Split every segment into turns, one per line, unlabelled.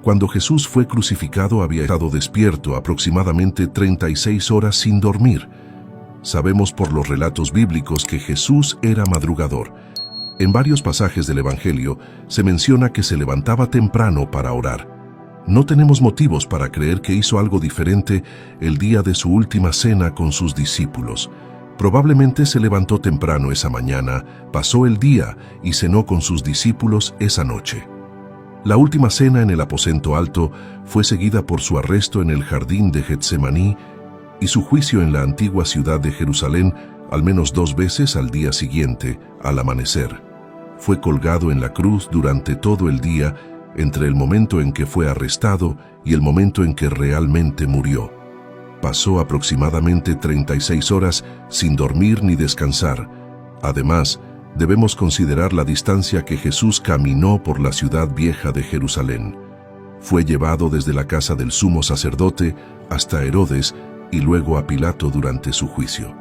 Cuando Jesús fue crucificado había estado despierto aproximadamente 36 horas sin dormir. Sabemos por los relatos bíblicos que Jesús era madrugador. En varios pasajes del Evangelio se menciona que se levantaba temprano para orar. No tenemos motivos para creer que hizo algo diferente el día de su última cena con sus discípulos. Probablemente se levantó temprano esa mañana, pasó el día y cenó con sus discípulos esa noche. La última cena en el aposento alto fue seguida por su arresto en el jardín de Getsemaní y su juicio en la antigua ciudad de Jerusalén al menos 2 veces al día siguiente, al amanecer. Fue colgado en la cruz durante todo el día, entre el momento en que fue arrestado y el momento en que realmente murió. Pasó aproximadamente 36 horas sin dormir ni descansar. Además, debemos considerar la distancia que Jesús caminó por la ciudad vieja de Jerusalén. Fue llevado desde la casa del sumo sacerdote hasta Herodes y luego a Pilato durante su juicio.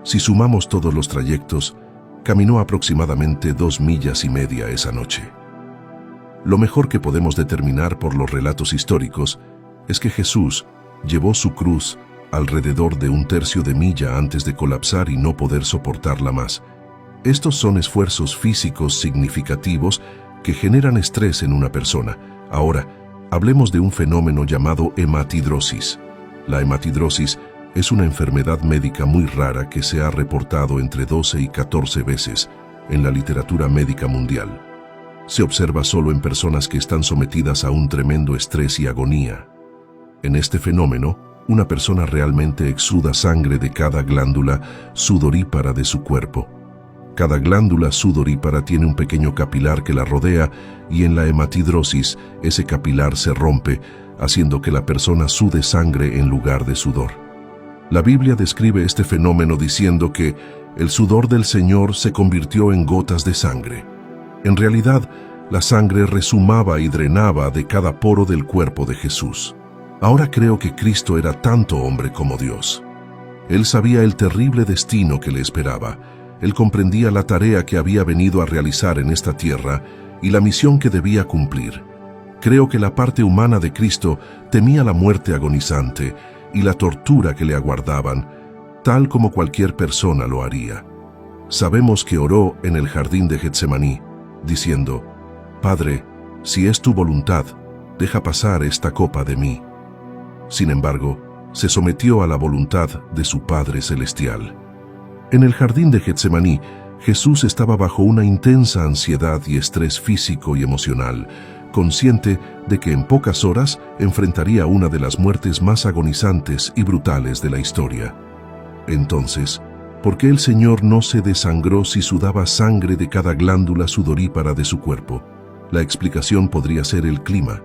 Si sumamos todos los trayectos, caminó aproximadamente 2,5 millas esa noche. Lo mejor que podemos determinar por los relatos históricos es que Jesús llevó su cruz alrededor de 1/3 de milla antes de colapsar y no poder soportarla más. Estos son esfuerzos físicos significativos que generan estrés en una persona. Ahora, hablemos de un fenómeno llamado hematidrosis. La hematidrosis es una enfermedad médica muy rara que se ha reportado entre 12 y 14 veces en la literatura médica mundial. Se observa solo en personas que están sometidas a un tremendo estrés y agonía. En este fenómeno, una persona realmente exuda sangre de cada glándula sudorípara de su cuerpo. Cada glándula sudorípara tiene un pequeño capilar que la rodea y en la hematidrosis ese capilar se rompe, haciendo que la persona sude sangre en lugar de sudor. La Biblia describe este fenómeno diciendo que el sudor del Señor se convirtió en gotas de sangre. En realidad, la sangre resumaba y drenaba de cada poro del cuerpo de Jesús. Ahora creo que Cristo era tanto hombre como Dios. Él sabía el terrible destino que le esperaba. Él comprendía la tarea que había venido a realizar en esta tierra y la misión que debía cumplir. Creo que la parte humana de Cristo temía la muerte agonizante y la tortura que le aguardaban, tal como cualquier persona lo haría. Sabemos que oró en el jardín de Getsemaní, diciendo: «Padre, si es tu voluntad, deja pasar esta copa de mí». Sin embargo, se sometió a la voluntad de su Padre Celestial. En el jardín de Getsemaní, Jesús estaba bajo una intensa ansiedad y estrés físico y emocional, consciente de que en pocas horas enfrentaría una de las muertes más agonizantes y brutales de la historia. Entonces, ¿por qué el Señor no se desangró si sudaba sangre de cada glándula sudorípara de su cuerpo? La explicación podría ser el clima.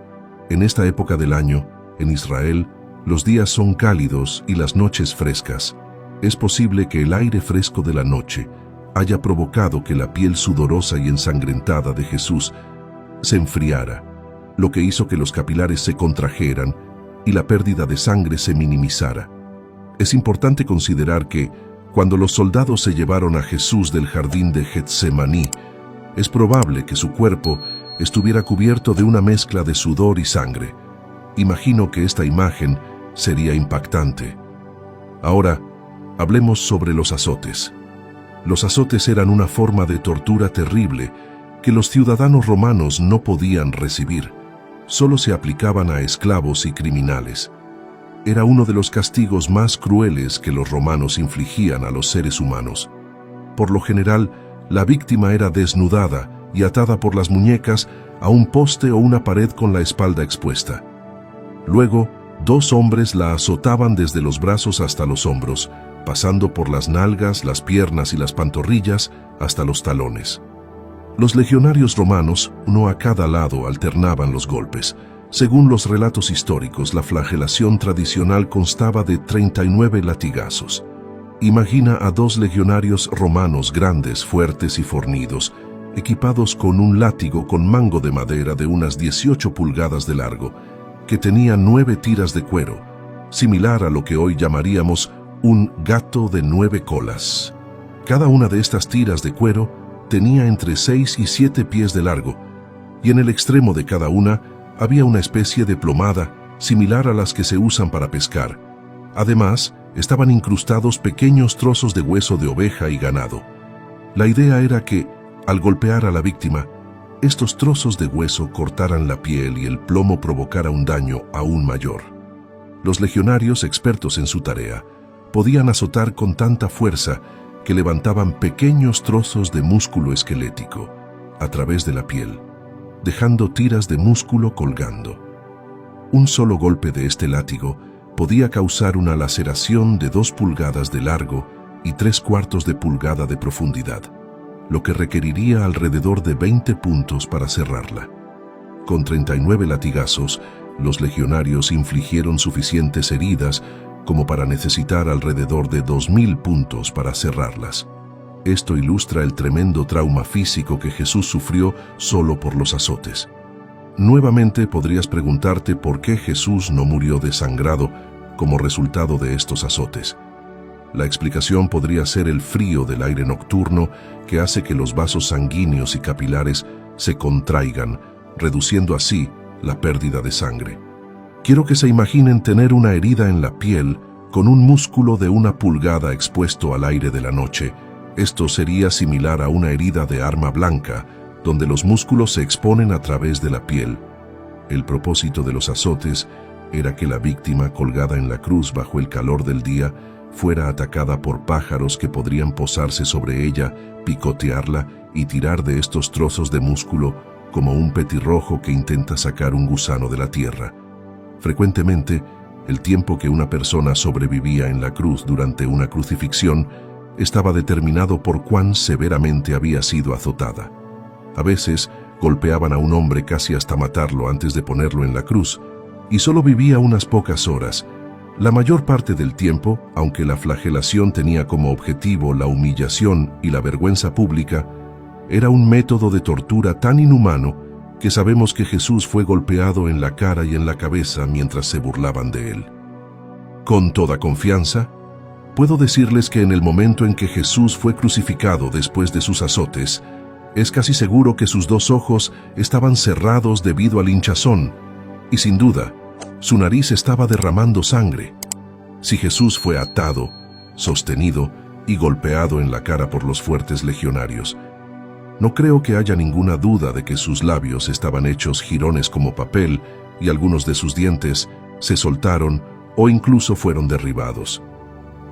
En esta época del año, en Israel, los días son cálidos y las noches frescas. Es posible que el aire fresco de la noche haya provocado que la piel sudorosa y ensangrentada de Jesús se enfriara, lo que hizo que los capilares se contrajeran y la pérdida de sangre se minimizara. Es importante considerar que, cuando los soldados se llevaron a Jesús del jardín de Getsemaní, es probable que su cuerpo estuviera cubierto de una mezcla de sudor y sangre. Imagino que esta imagen sería impactante. Ahora, hablemos sobre los azotes. Los azotes eran una forma de tortura terrible que los ciudadanos romanos no podían recibir. Solo se aplicaban a esclavos y criminales. Era uno de los castigos más crueles que los romanos infligían a los seres humanos. Por lo general, la víctima era desnudada y atada por las muñecas a un poste o una pared con la espalda expuesta. Luego, 2 hombres la azotaban desde los brazos hasta los hombros, pasando por las nalgas, las piernas y las pantorrillas hasta los talones. Los legionarios romanos, uno a cada lado, alternaban los golpes. Según los relatos históricos, la flagelación tradicional constaba de 39 latigazos. Imagina a 2 legionarios romanos grandes, fuertes y fornidos, equipados con un látigo con mango de madera de unas 18 pulgadas de largo, que tenía 9 tiras de cuero, similar a lo que hoy llamaríamos un gato de 9 colas. Cada una de estas tiras de cuero tenía entre 6 y 7 pies de largo, y en el extremo de cada una había una especie de plomada similar a las que se usan para pescar. Además, estaban incrustados pequeños trozos de hueso de oveja y ganado. La idea era que, al golpear a la víctima, estos trozos de hueso cortaran la piel y el plomo provocara un daño aún mayor. Los legionarios, expertos en su tarea, podían azotar con tanta fuerza que levantaban pequeños trozos de músculo esquelético a través de la piel, dejando tiras de músculo colgando. Un solo golpe de este látigo podía causar una laceración de 2 pulgadas de largo y 3/4 de pulgada de profundidad, lo que requeriría alrededor de 20 puntos para cerrarla. Con 39 latigazos, los legionarios infligieron suficientes heridas como para necesitar alrededor de 2000 puntos para cerrarlas. Esto ilustra el tremendo trauma físico que Jesús sufrió solo por los azotes. Nuevamente podrías preguntarte por qué Jesús no murió desangrado como resultado de estos azotes. La explicación podría ser el frío del aire nocturno que hace que los vasos sanguíneos y capilares se contraigan, reduciendo así la pérdida de sangre. Quiero que se imaginen tener una herida en la piel con un músculo de 1 pulgada expuesto al aire de la noche. Esto sería similar a una herida de arma blanca, donde los músculos se exponen a través de la piel. El propósito de los azotes era que la víctima, colgada en la cruz bajo el calor del día, fuera atacada por pájaros que podrían posarse sobre ella, picotearla y tirar de estos trozos de músculo como un petirrojo que intenta sacar un gusano de la tierra. Frecuentemente, el tiempo que una persona sobrevivía en la cruz durante una crucifixión estaba determinado por cuán severamente había sido azotada. A veces, golpeaban a un hombre casi hasta matarlo antes de ponerlo en la cruz, y solo vivía unas pocas horas. La mayor parte del tiempo, aunque la flagelación tenía como objetivo la humillación y la vergüenza pública, era un método de tortura tan inhumano que sabemos que Jesús fue golpeado en la cara y en la cabeza mientras se burlaban de él. Con toda confianza, puedo decirles que en el momento en que Jesús fue crucificado después de sus azotes, es casi seguro que sus 2 ojos estaban cerrados debido al hinchazón, y sin duda, su nariz estaba derramando sangre. Si Jesús fue atado, sostenido y golpeado en la cara por los fuertes legionarios, no creo que haya ninguna duda de que sus labios estaban hechos jirones como papel y algunos de sus dientes se soltaron o incluso fueron derribados.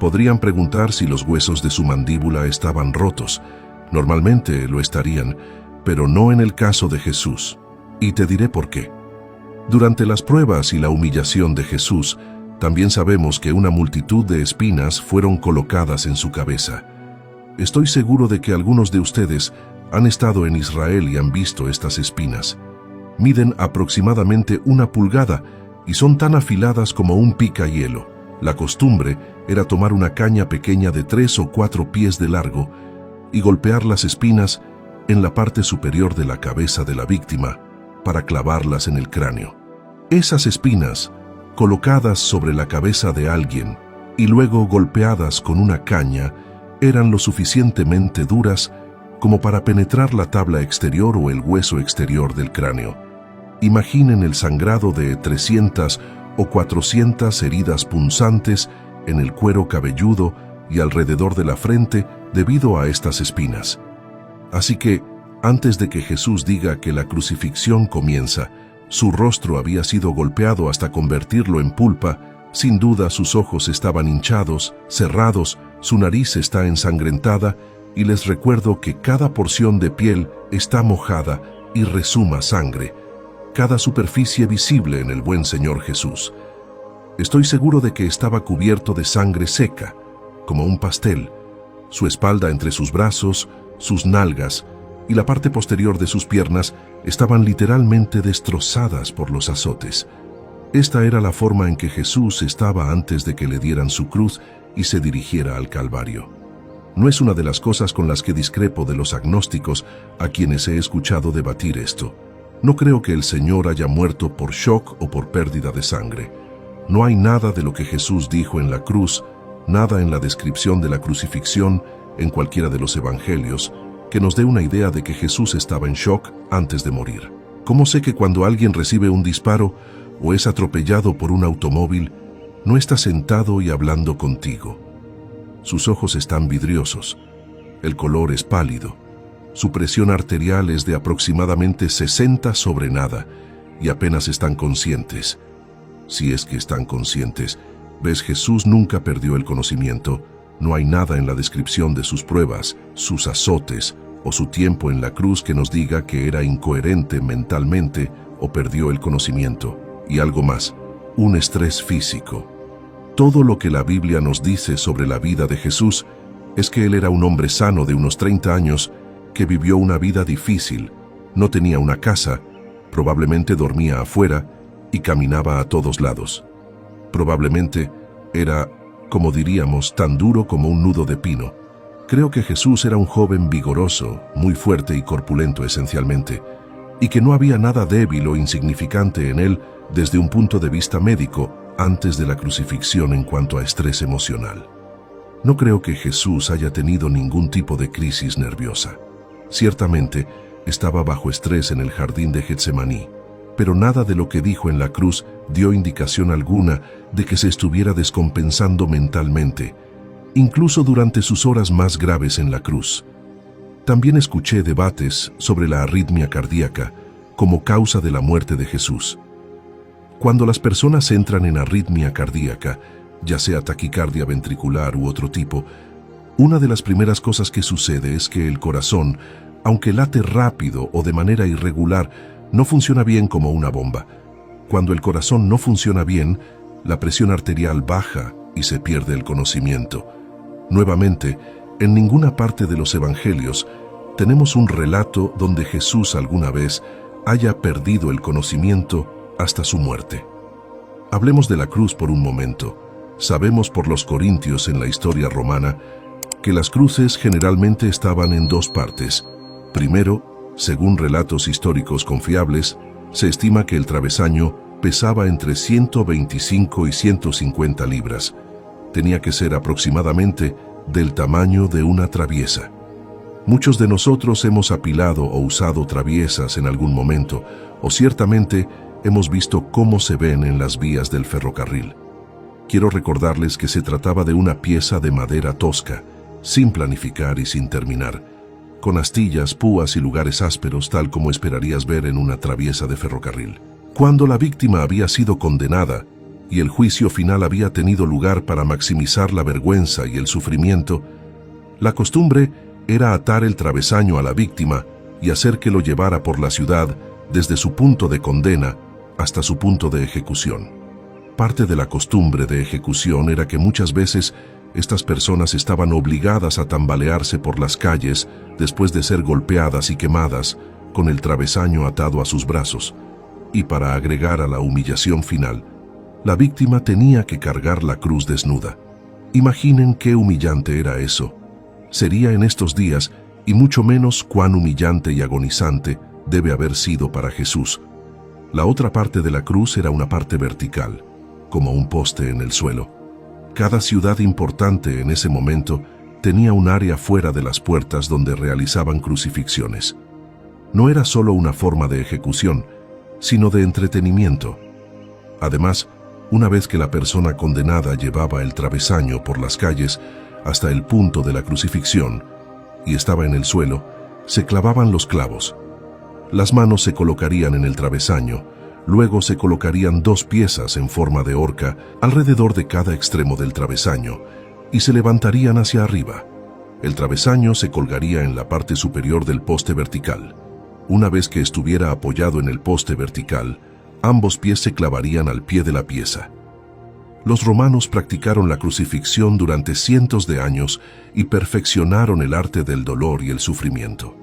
Podrían preguntar si los huesos de su mandíbula estaban rotos. Normalmente lo estarían, pero no en el caso de Jesús. Y te diré por qué. Durante las pruebas y la humillación de Jesús, también sabemos que una multitud de espinas fueron colocadas en su cabeza. Estoy seguro de que algunos de ustedes han estado en Israel y han visto estas espinas. Miden aproximadamente 1 pulgada y son tan afiladas como un picahielo. La costumbre era tomar una caña pequeña de 3 o 4 pies de largo y golpear las espinas en la parte superior de la cabeza de la víctima para clavarlas en el cráneo. Esas espinas, colocadas sobre la cabeza de alguien y luego golpeadas con una caña, eran lo suficientemente duras como para penetrar la tabla exterior o el hueso exterior del cráneo. Imaginen el sangrado de 300 o 400 heridas punzantes en el cuero cabelludo y alrededor de la frente debido a estas espinas. Así que, antes de que Jesús diga que la crucifixión comienza, su rostro había sido golpeado hasta convertirlo en pulpa. Sin duda sus ojos estaban hinchados, cerrados, su nariz está ensangrentada, y les recuerdo que cada porción de piel está mojada y resuma sangre, cada superficie visible en el buen Señor Jesús. Estoy seguro de que estaba cubierto de sangre seca, como un pastel, su espalda entre sus brazos, sus nalgas y la parte posterior de sus piernas estaban literalmente destrozadas por los azotes. Esta era la forma en que Jesús estaba antes de que le dieran su cruz y se dirigiera al Calvario. No es una de las cosas con las que discrepo de los agnósticos a quienes he escuchado debatir esto. No creo que el Señor haya muerto por shock o por pérdida de sangre. No hay nada de lo que Jesús dijo en la cruz, nada en la descripción de la crucifixión en cualquiera de los evangelios, que nos dé una idea de que Jesús estaba en shock antes de morir. ¿Cómo sé que cuando alguien recibe un disparo o es atropellado por un automóvil, no está sentado y hablando contigo? Sus ojos están vidriosos, el color es pálido, su presión arterial es de aproximadamente 60 sobre nada y apenas están conscientes. Si es que están conscientes, ves, Jesús nunca perdió el conocimiento. No hay nada en la descripción de sus pruebas, sus azotes o su tiempo en la cruz que nos diga que era incoherente mentalmente o perdió el conocimiento. Y algo más, un estrés físico. Todo lo que la Biblia nos dice sobre la vida de Jesús es que él era un hombre sano de unos 30 años que vivió una vida difícil, no tenía una casa, probablemente dormía afuera y caminaba a todos lados. Probablemente era, como diríamos, tan duro como un nudo de pino. Creo que Jesús era un joven vigoroso, muy fuerte y corpulento esencialmente, y que no había nada débil o insignificante en él desde un punto de vista médico antes de la crucifixión en cuanto a estrés emocional. No creo que Jesús haya tenido ningún tipo de crisis nerviosa. Ciertamente, estaba bajo estrés en el jardín de Getsemaní, pero nada de lo que dijo en la cruz dio indicación alguna de que se estuviera descompensando mentalmente, incluso durante sus horas más graves en la cruz. También escuché debates sobre la arritmia cardíaca como causa de la muerte de Jesús. Cuando las personas entran en arritmia cardíaca, ya sea taquicardia ventricular u otro tipo, una de las primeras cosas que sucede es que el corazón, aunque late rápido o de manera irregular, no funciona bien como una bomba. Cuando el corazón no funciona bien, la presión arterial baja y se pierde el conocimiento. Nuevamente, en ninguna parte de los evangelios tenemos un relato donde Jesús alguna vez haya perdido el conocimiento hasta su muerte. Hablemos de la cruz por un momento. Sabemos por los corintios en la historia romana que las cruces generalmente estaban en dos partes. Primero, según relatos históricos confiables, se estima que el travesaño pesaba entre 125 y 150 libras. Tenía que ser aproximadamente del tamaño de una traviesa. Muchos de nosotros hemos apilado o usado traviesas en algún momento, o ciertamente hemos visto cómo se ven en las vías del ferrocarril. Quiero recordarles que se trataba de una pieza de madera tosca, sin planificar y sin terminar, con astillas, púas y lugares ásperos tal como esperarías ver en una traviesa de ferrocarril. Cuando la víctima había sido condenada y el juicio final había tenido lugar para maximizar la vergüenza y el sufrimiento, la costumbre era atar el travesaño a la víctima y hacer que lo llevara por la ciudad desde su punto de condena hasta su punto de ejecución. Parte de la costumbre de ejecución era que muchas veces estas personas estaban obligadas a tambalearse por las calles después de ser golpeadas y quemadas con el travesaño atado a sus brazos, y para agregar a la humillación final, la víctima tenía que cargar la cruz desnuda. Imaginen qué humillante era eso. Sería en estos días, y mucho menos cuán humillante y agonizante debe haber sido para Jesús. La otra parte de la cruz era una parte vertical, como un poste en el suelo. Cada ciudad importante en ese momento tenía un área fuera de las puertas donde realizaban crucifixiones. No era solo una forma de ejecución, sino de entretenimiento. Además, una vez que la persona condenada llevaba el travesaño por las calles hasta el punto de la crucifixión y estaba en el suelo, se clavaban los clavos. Las manos se colocarían en el travesaño. Luego se colocarían dos piezas en forma de horca alrededor de cada extremo del travesaño y se levantarían hacia arriba. El travesaño se colgaría en la parte superior del poste vertical. Una vez que estuviera apoyado en el poste vertical, ambos pies se clavarían al pie de la pieza. Los romanos practicaron la crucifixión durante cientos de años y perfeccionaron el arte del dolor y el sufrimiento.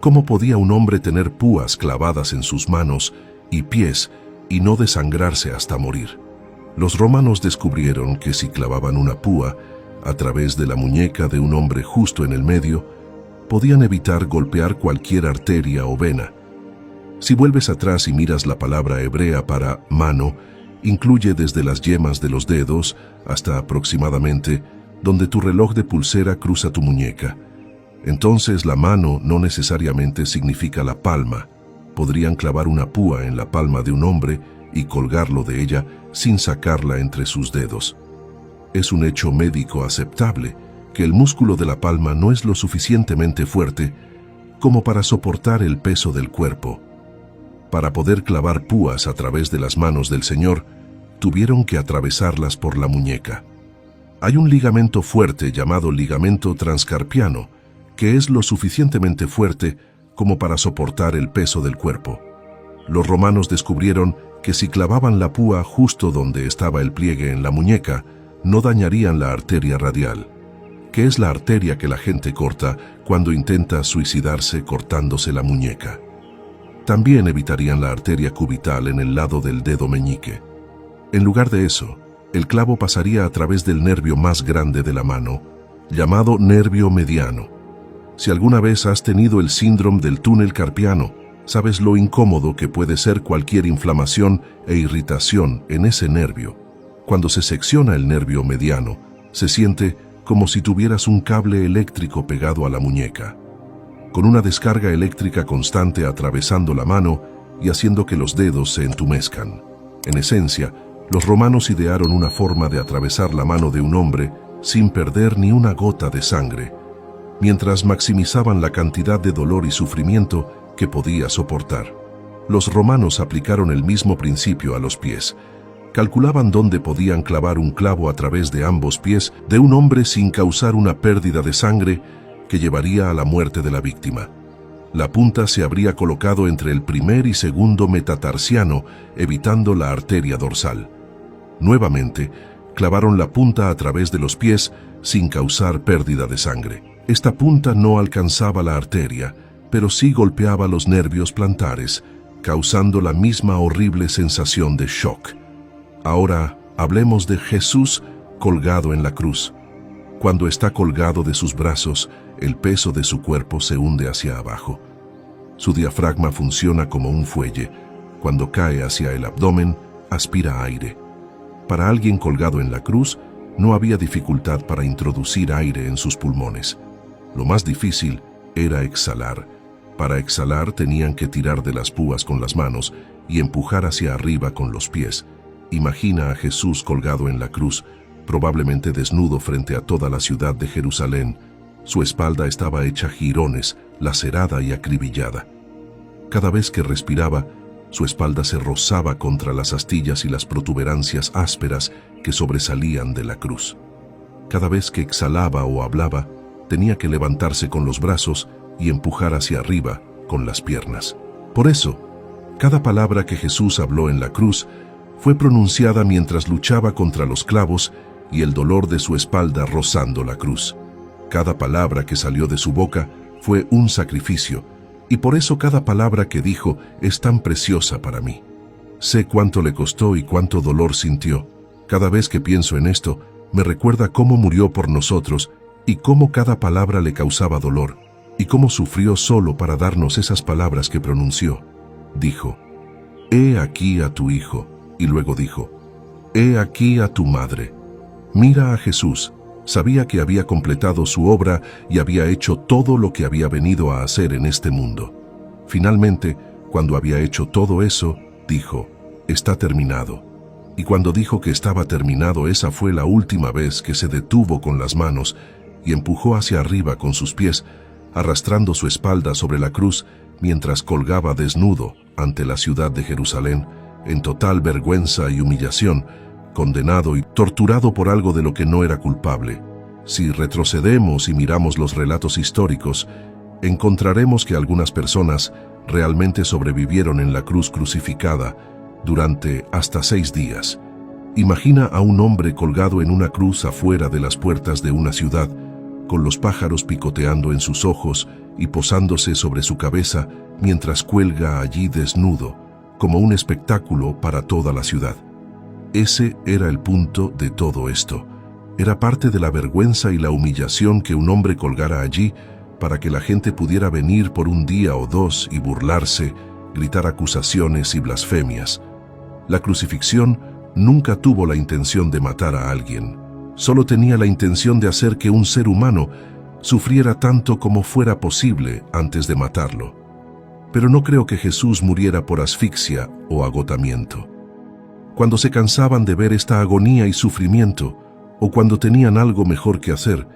¿Cómo podía un hombre tener púas clavadas en sus manos y pies y no desangrarse hasta morir? Los romanos descubrieron que si clavaban una púa a través de la muñeca de un hombre justo en el medio, podían evitar golpear cualquier arteria o vena. Si vuelves atrás y miras la palabra hebrea para mano, incluye desde las yemas de los dedos hasta aproximadamente donde tu reloj de pulsera cruza tu muñeca. Entonces la mano no necesariamente significa la palma, Podrían clavar una púa en la palma de un hombre y colgarlo de ella sin sacarla entre sus dedos. Es un hecho médico aceptable que el músculo de la palma no es lo suficientemente fuerte como para soportar el peso del cuerpo. Para poder clavar púas a través de las manos del Señor, tuvieron que atravesarlas por la muñeca. Hay un ligamento fuerte llamado ligamento transcarpiano, que es lo suficientemente fuerte como para soportar el peso del cuerpo. Los romanos descubrieron que si clavaban la púa justo donde estaba el pliegue en la muñeca, no dañarían la arteria radial, que es la arteria que la gente corta cuando intenta suicidarse cortándose la muñeca. También evitarían la arteria cubital en el lado del dedo meñique. En lugar de eso, el clavo pasaría a través del nervio más grande de la mano, llamado nervio mediano. Si alguna vez has tenido el síndrome del túnel carpiano, sabes lo incómodo que puede ser cualquier inflamación e irritación en ese nervio. Cuando se secciona el nervio mediano, se siente como si tuvieras un cable eléctrico pegado a la muñeca, con una descarga eléctrica constante atravesando la mano y haciendo que los dedos se entumezcan. En esencia, los romanos idearon una forma de atravesar la mano de un hombre sin perder ni una gota de sangre, mientras maximizaban la cantidad de dolor y sufrimiento que podía soportar. Los romanos aplicaron el mismo principio a los pies. Calculaban dónde podían clavar un clavo a través de ambos pies de un hombre sin causar una pérdida de sangre que llevaría a la muerte de la víctima. La punta se habría colocado entre el primer y segundo metatarsiano, evitando la arteria dorsal. Nuevamente, clavaron la punta a través de los pies sin causar pérdida de sangre. Esta punta no alcanzaba la arteria, pero sí golpeaba los nervios plantares, causando la misma horrible sensación de shock. Ahora hablemos de Jesús colgado en la cruz. Cuando está colgado de sus brazos, el peso de su cuerpo se hunde hacia abajo. Su diafragma funciona como un fuelle. Cuando cae hacia el abdomen, aspira aire. Para alguien colgado en la cruz, no había dificultad para introducir aire en sus pulmones. Lo más difícil era exhalar. Para exhalar tenían que tirar de las púas con las manos y empujar hacia arriba con los pies. Imagina a Jesús colgado en la cruz, probablemente desnudo frente a toda la ciudad de Jerusalén. Su espalda estaba hecha jirones, lacerada y acribillada. Cada vez que respiraba, su espalda se rozaba contra las astillas y las protuberancias ásperas que sobresalían de la cruz. Cada vez que exhalaba o hablaba, tenía que levantarse con los brazos y empujar hacia arriba con las piernas. Por eso, cada palabra que Jesús habló en la cruz fue pronunciada mientras luchaba contra los clavos y el dolor de su espalda rozando la cruz. Cada palabra que salió de su boca fue un sacrificio, y por eso cada palabra que dijo es tan preciosa para mí. Sé cuánto le costó y cuánto dolor sintió. Cada vez que pienso en esto, me recuerda cómo murió por nosotros y cómo cada palabra le causaba dolor, y cómo sufrió solo para darnos esas palabras que pronunció. Dijo, «He aquí a tu hijo», y luego dijo, «He aquí a tu madre». Mira a Jesús. Sabía que había completado su obra y había hecho todo lo que había venido a hacer en este mundo. Finalmente, cuando había hecho todo eso, dijo, «Está terminado». Y cuando dijo que estaba terminado, esa fue la última vez que se detuvo con las manos y empujó hacia arriba con sus pies, arrastrando su espalda sobre la cruz mientras colgaba desnudo ante la ciudad de Jerusalén, en total vergüenza y humillación, condenado y torturado por algo de lo que no era culpable. Si retrocedemos y miramos los relatos históricos, encontraremos que algunas personas realmente sobrevivieron en la cruz crucificada durante hasta 6 días. Imagina a un hombre colgado en una cruz afuera de las puertas de una ciudad, con los pájaros picoteando en sus ojos y posándose sobre su cabeza mientras cuelga allí desnudo, como un espectáculo para toda la ciudad. Ese era el punto de todo esto. Era parte de la vergüenza y la humillación que un hombre colgara allí para que la gente pudiera venir por un día o dos y burlarse, gritar acusaciones y blasfemias. La crucifixión nunca tuvo la intención de matar a alguien. Solo tenía la intención de hacer que un ser humano sufriera tanto como fuera posible antes de matarlo. Pero no creo que Jesús muriera por asfixia o agotamiento. Cuando se cansaban de ver esta agonía y sufrimiento, o cuando tenían algo mejor que hacer,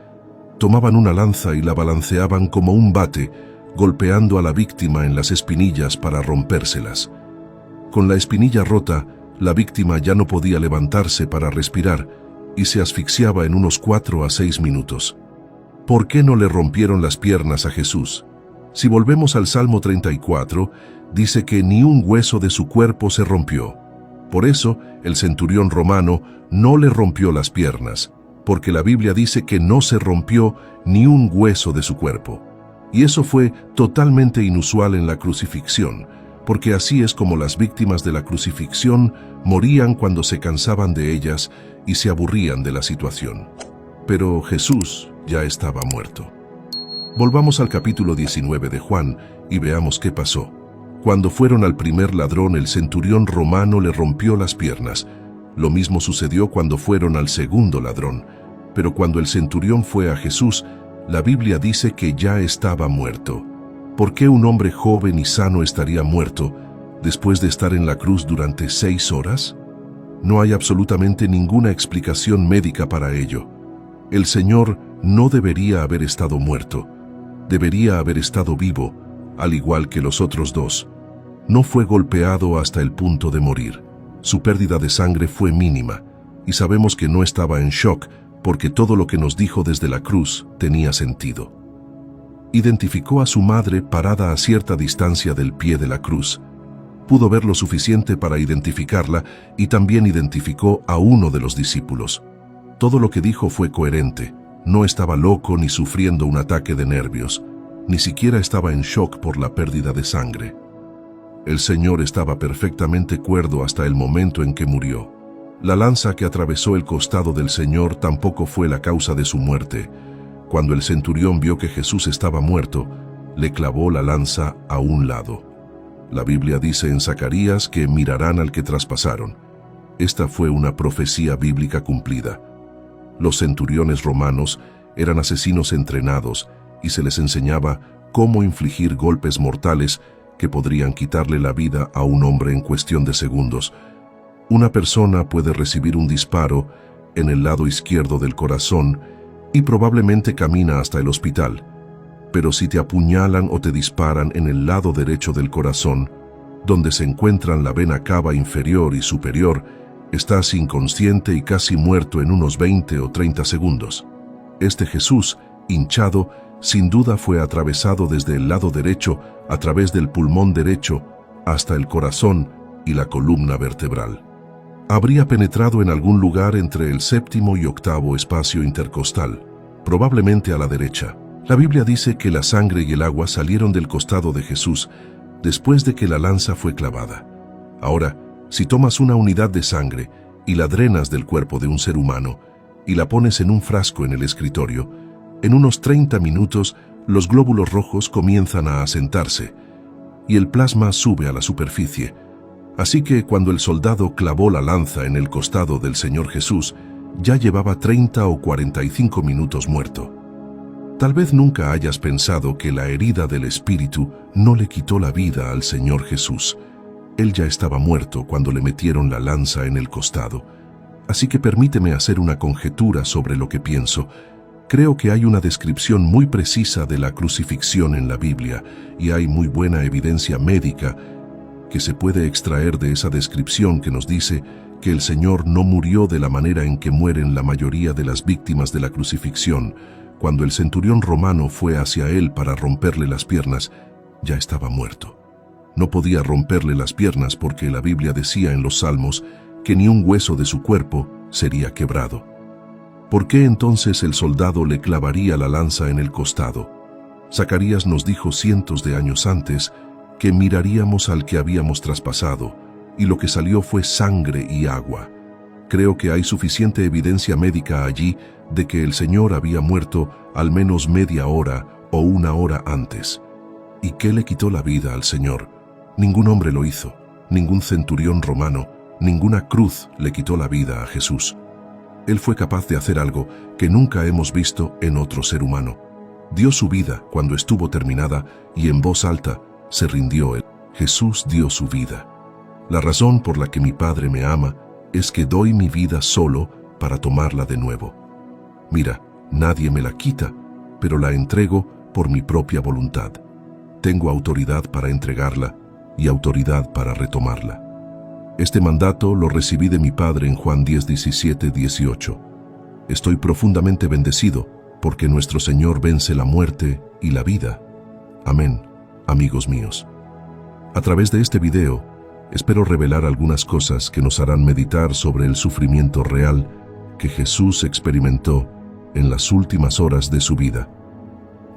tomaban una lanza y la balanceaban como un bate, golpeando a la víctima en las espinillas para rompérselas. Con la espinilla rota, la víctima ya no podía levantarse para respirar y se asfixiaba en unos 4 a 6 minutos. ¿Por qué no le rompieron las piernas a Jesús? Si volvemos al Salmo 34, dice que ni un hueso de su cuerpo se rompió. Por eso, el centurión romano no le rompió las piernas, porque la Biblia dice que no se rompió ni un hueso de su cuerpo. Y eso fue totalmente inusual en la crucifixión, porque así es como las víctimas de la crucifixión morían cuando se cansaban de ellas y se aburrían de la situación. Pero Jesús ya estaba muerto. Volvamos al capítulo 19 de Juan y veamos qué pasó. Cuando fueron al primer ladrón, el centurión romano le rompió las piernas. Lo mismo sucedió cuando fueron al segundo ladrón. Pero cuando el centurión fue a Jesús, la Biblia dice que ya estaba muerto. ¿Por qué un hombre joven y sano estaría muerto después de estar en la cruz durante 6 horas? No hay absolutamente ninguna explicación médica para ello. El Señor no debería haber estado muerto. Debería haber estado vivo, al igual que los otros dos. No fue golpeado hasta el punto de morir. Su pérdida de sangre fue mínima, y sabemos que no estaba en shock porque todo lo que nos dijo desde la cruz tenía sentido. Identificó a su madre parada a cierta distancia del pie de la cruz. Pudo ver lo suficiente para identificarla y también identificó a uno de los discípulos. Todo lo que dijo fue coherente. No estaba loco ni sufriendo un ataque de nervios. Ni siquiera estaba en shock por la pérdida de sangre. El Señor estaba perfectamente cuerdo hasta el momento en que murió. La lanza que atravesó el costado del Señor tampoco fue la causa de su muerte. Cuando el centurión vio que Jesús estaba muerto, le clavó la lanza a un lado. La Biblia dice en Zacarías que mirarán al que traspasaron. Esta fue una profecía bíblica cumplida. Los centuriones romanos eran asesinos entrenados y se les enseñaba cómo infligir golpes mortales que podrían quitarle la vida a un hombre en cuestión de segundos. Una persona puede recibir un disparo en el lado izquierdo del corazón y probablemente camina hasta el hospital. Pero si te apuñalan o te disparan en el lado derecho del corazón, donde se encuentran la vena cava inferior y superior, estás inconsciente y casi muerto en unos 20 o 30 segundos. Este Jesús, hinchado, sin duda fue atravesado desde el lado derecho a través del pulmón derecho hasta el corazón y la columna vertebral. Habría penetrado en algún lugar entre el 7º y 8º espacio intercostal, probablemente a la derecha. La Biblia dice que la sangre y el agua salieron del costado de Jesús después de que la lanza fue clavada. Ahora, si tomas una unidad de sangre y la drenas del cuerpo de un ser humano y la pones en un frasco en el escritorio, en unos 30 minutos los glóbulos rojos comienzan a asentarse y el plasma sube a la superficie. Así que cuando el soldado clavó la lanza en el costado del Señor Jesús, ya llevaba 30 o 45 minutos muerto. Tal vez nunca hayas pensado que la herida del Espíritu no le quitó la vida al Señor Jesús. Él ya estaba muerto cuando le metieron la lanza en el costado. Así que permíteme hacer una conjetura sobre lo que pienso. Creo que hay una descripción muy precisa de la crucifixión en la Biblia y hay muy buena evidencia médica que se puede extraer de esa descripción que nos dice que el Señor no murió de la manera en que mueren la mayoría de las víctimas de la crucifixión. Cuando el centurión romano fue hacia él para romperle las piernas, ya estaba muerto. No podía romperle las piernas porque la Biblia decía en los Salmos que ni un hueso de su cuerpo sería quebrado. ¿Por qué entonces el soldado le clavaría la lanza en el costado? Zacarías nos dijo cientos de años antes que miraríamos al que habíamos traspasado, y lo que salió fue sangre y agua. Creo que hay suficiente evidencia médica allí de que el Señor había muerto al menos media hora o una hora antes. ¿Y qué le quitó la vida al Señor? Ningún hombre lo hizo, ningún centurión romano, ninguna cruz le quitó la vida a Jesús. Él fue capaz de hacer algo que nunca hemos visto en otro ser humano. Dio su vida cuando estuvo terminada y en voz alta se rindió. Jesús dio su vida. La razón por la que mi Padre me ama es que doy mi vida solo para tomarla de nuevo. Mira, nadie me la quita, pero la entrego por mi propia voluntad. Tengo autoridad para entregarla y autoridad para retomarla. Este mandato lo recibí de mi Padre en Juan 10, 17, 18. Estoy profundamente bendecido porque nuestro Señor vence la muerte y la vida. Amén, amigos míos. A través de este video, espero revelar algunas cosas que nos harán meditar sobre el sufrimiento real que Jesús experimentó en las últimas horas de su vida.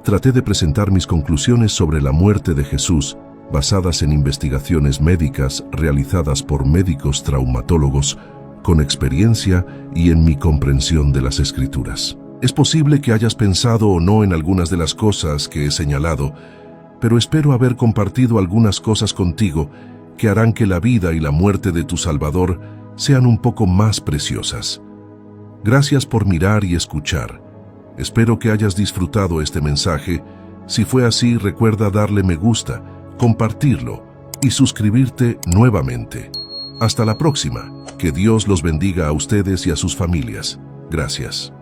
Traté de presentar mis conclusiones sobre la muerte de Jesús basadas en investigaciones médicas realizadas por médicos traumatólogos con experiencia y en mi comprensión de las Escrituras. Es posible que hayas pensado o no en algunas de las cosas que he señalado, pero espero haber compartido algunas cosas contigo que harán que la vida y la muerte de tu Salvador sean un poco más preciosas. Gracias por mirar y escuchar. Espero que hayas disfrutado este mensaje. Si fue así, recuerda darle me gusta, compartirlo y suscribirte nuevamente. Hasta la próxima. Que Dios los bendiga a ustedes y a sus familias. Gracias.